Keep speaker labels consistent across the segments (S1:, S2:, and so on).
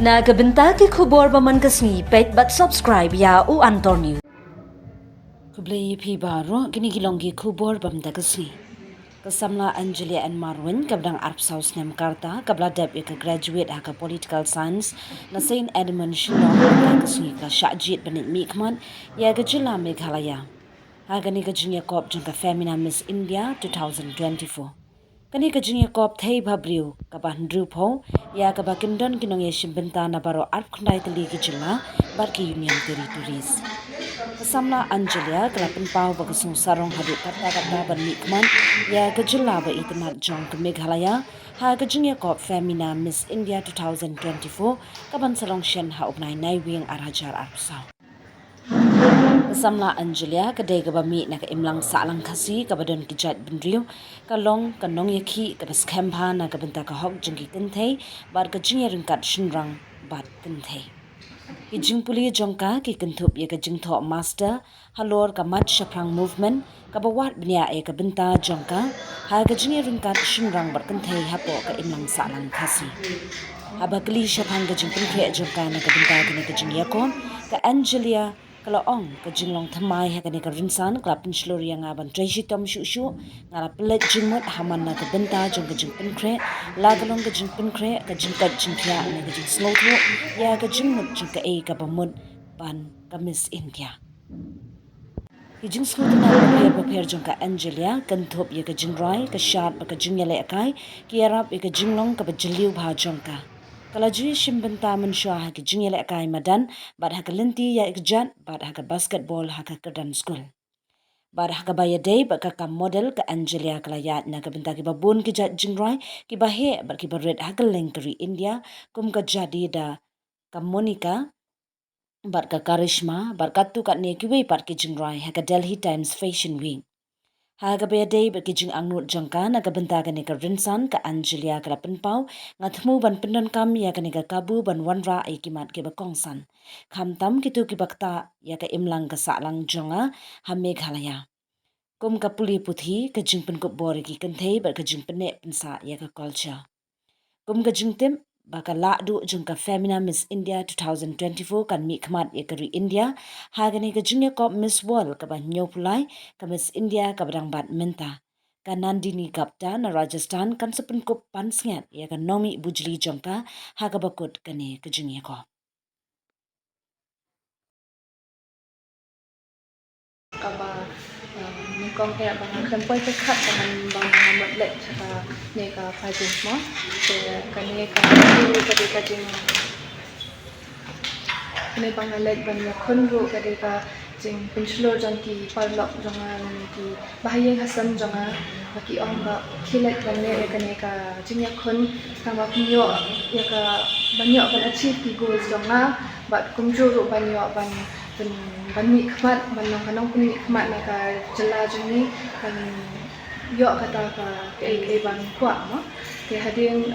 S1: Nagabenta ki khubor baman kasni pet but subscribe ya u Antor News. Kublai phi baro kini gilonggi khubor bam da kasni. Kasamla Angelia and Marwin kabdang Arpsaus nem karta kabla deb ka graduate haka political science na Saint Edmund Shillong ka kasni ka Shajit banit mikman ya gajila Meghalaya. Haga ni gajinya kop jangka Femina Miss India 2024. Kani kajinya kop thai bhabriu kabah ndrupo ya kabah kindon kinong yeshim benta na baro art kundai tali gijila barki union territories. Kasamla Angelia kelapin pau bagasung sarong hadu kata ban mikman ya gajila ba itimat jong ke Meghalaya ha kajinya kop Femina Miss India 2024 kaban salong shen ha upnai nai wing arhajar arpsau. Kasamla Angelia kadai kabami na kaimlang saalang kasi kabadon kijat bendrio kalong kanong yaki kabas kempa na kabenta kahok jengki kentay bar kajinya ringkat shinrang bat kentay. Kijing puli jongka ki kentup ya kajing tho master halor kamat shaprang movement kabawat benya ya kabenta jongka ha kajinya ringkat shinrang bar kentay hapo kaimlang saalang kasi. Habakli shaprang kajing penkre jongka na kabenta kini kajing yakon ka Angelia kalau ong kajinglong thamai ha kani karinsan klapin shlori yang aban treshi tom shu ngara pelet jimut haman na kabenta jong kajing penkre lagalong kajing penkre kajing kat jingkya na kajing slotho ya kajing mut jing ka ka bamut ban kamis India. Kajing slotho na paper jong ka Angelia kanthop ya kajing rai ka shat ba kajing yale akai ki arab ya kajinglong ka bajliu bha jong ka. Kalau jui shimbenta mensyua hak jingle akai madan bad hak lenti ya ikjat bad hak basketball hak kedan school. Bad hak baya day bad ka model ka Angelia kalayat na kabenta ki babun ki jat jingrai ki bahe bad ki baret hak lengkeri India kum ka jadi da ka Monica bad ka Karishma bad katu kat ne ki wei bad ki jingrai hak Delhi Times Fashion Week. Haga baya day berkijing angnut jangka na kabenta kani ka rinsan ka Angelia ka penpau ngatmu ban pendon kam ya kani ka kabu ban wanra ai kimat ke bakongsan khamtam kitu ki bakta ya ka imlang ka salang jonga ha Meghalaya kum ka puli puthi ka jing pen ko bor ki kanthei bar ka jing pene pensa ya ka culture kum ka jing tem baka lakdu jangka Femina Miss India 2024 kan mi khmat ekari India hagani ka jingya kop Miss World ka ban nyopulai ka Miss India ka badang bat menta ka Nandini Gupta na Rajasthan kan sepen kop pansngat ya ka Nomi Bujli jangka haga bakut kane ka jingya kop
S2: kaba kong kaya bang kempoy pekat dengan bang Muhammad lek saka neka fajin mo so kani ka dulu kadi kajing kani bang lek ban khunru kadi ka jing penslor jang ki parlok jangan ki bahayeng hasam jangan baki ong ba khilet ban ne kani ka jing ya khun kama pinyo ya ka banyak ban achieve ki goals jangan bat kumjuru banyak ban mi khmat ban nong kanong mi khmat na ka jela jeni kan yo kata ka ke ban kwa mo ke hading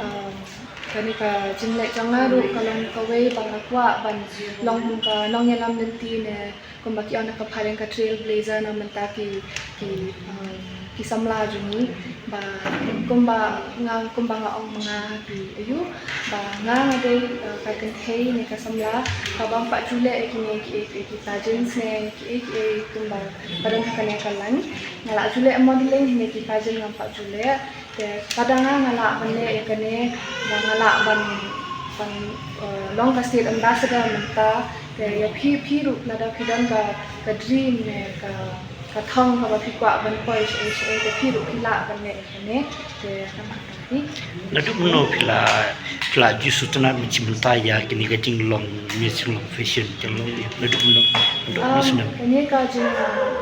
S2: kani ka jinlai jangaru kalong kawe bang kwa ban long ka nong yalam lenti ne kumbaki ona ka pharen ka trail blazer na menta ki samla jeni ba kumba nga ong mga ki ayu ba nga ngade ka kenthei ne ka samla ka bang pa jule ki pageants ne ki kumba parang kane kalan ngala jule modeling ne ki pageant ngam pa jule te kadang ngala mane ekane ngala ban long ka state ambassador menta te ya phi ru na da khidan ka dream ne ka thong ka phi kwa ban poi ke phi ru khila ban ne te kamati
S3: Nadu mno pila jisu tana michimta ya kini gating long long fashion jalong nadu mno misna
S2: ini ka jing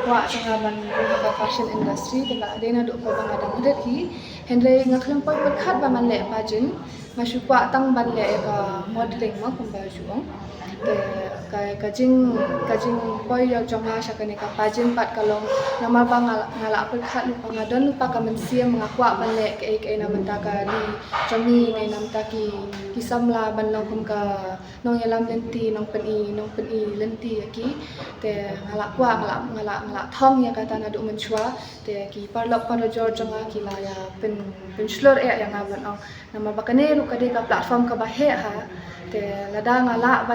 S2: kwa changa ban ka fashion industry te la dena do ko bang ada mudat hi henry ngakhlem poi pakhat ba man le pajin masu kwa tang ban le ka modeling ma kum ba juong ka jing poi yo jonga sakane ka pajin pat kalong nama bang ngala pakhat lu pangadon lupa ka mensia mengakwa ban le ke na menta ka ni jomi ne nam ta ki samla ban long kum ka nong yalam lenti nong pen i lenti ki te ngala thong ya kata na do menchua te ki parlok pada jor jonga ki la ya pen slor yang aban nama bakane ru ru ka de ka platform ka bahe ha te lada ngala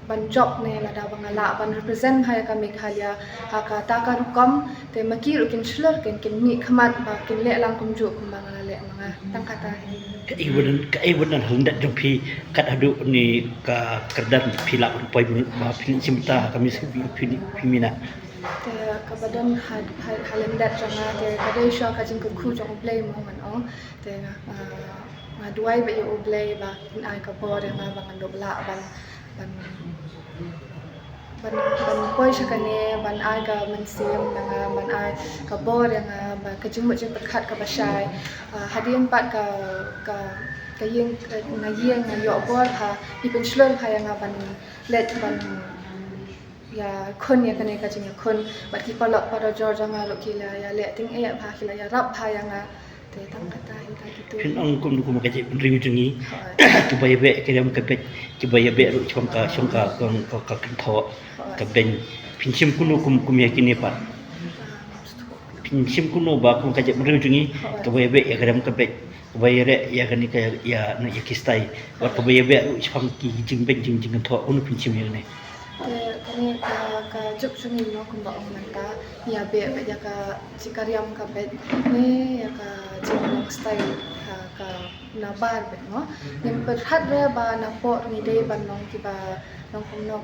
S2: ban job ne lada bangala ban represent hai ka Meghalaya ha ka ta ka rukom te maki ru kin shlur kin mi khamat ba kin le lang kum ju kum bang le manga tang kata
S3: Kaibunan hendak jumpi kat adu ni ka kerdan pila poi ma pilin simta kami sebi pimina
S2: te ka badan halendat janga te kadai sha ka jing ku jong play mo man ong te nga duai ba yo play ba kin ai ka bo de nga bang ando bla ban poi sha ka ne ban ai ka man sim nga ban ai ka bo de nga ba ka jing mo jing pakhat ka ba shai hadian pat ka yeng nga yeng nga yo bo ha ipin shlon ha nga ban let ban ya kon ya kane ka jing kon bat ki palok pada Georgia nga lo kila ya le ting e pha kila ya rap pha ya nga te tang kata ita gitu
S3: pin ang kum kum ka je riu jungi tu bai be ke ram ka pet ki bai be ru chong ka ka kin tho ka ben pin sim kunu kum ya kini pa pin sim kunu ba kum ka je riu jungi ka bai be ya ram ka pet bai re ya kani ka ya na ya kistai wa ka bai be ru chong ki jing ben jing tho unu pin sim ya ne
S2: kani ka juk sungi no kumba ong manta ya be ya ka cikariam ka bet ne ya ka jinglong style ka na bar bet no nim perhat re ba na po ni dei ban nong ki ba nong kum no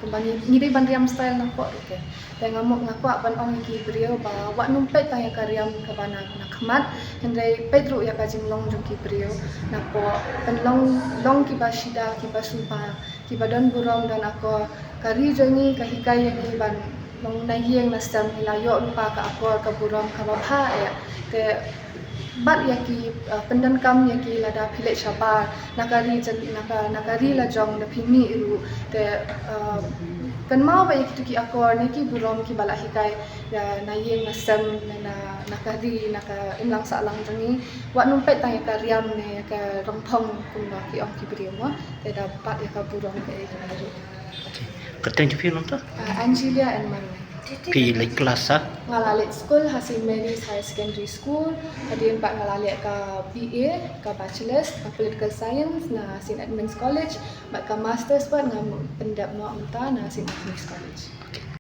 S2: kumba ni dei ban riam style na po ke te ngamuk ngakwa ban ong ki brio ba wa num pet ta ya ka riam ka ba na khmat hendai pedru ya ka jinglong jong ki brio na po pen long ki ba shida ki ba sumpa ki ba don burom dan ako kari jongi ka hikai yang ban long na hieng na stem hilayo lupa ka akor ka burom ka bapha ya te bat ya ki pendan kam ya ki lada phile shabar nakari la jong na phimi ru te kan mau ba ki ki akor ne ki burom ki bala hikai ya na hieng na stem na nakari naka imlang sa lang jongi wa numpet ta ya ka riam ne ka rongthong kun ba ki ong ki brio mo te da pat ya ka burom ka e ki
S3: Kateng tu film tu?
S2: Angelia and Marwan.
S3: Pi like kelas ah?
S2: Ngalalit school Hasil Mary's High Secondary School. Hadirin pak ngalalit ka BA, ka Bachelor's, ka Political Science na St. Edmunds College, mak ka Master's buat ngam pendap mo amta na St. Edmunds College.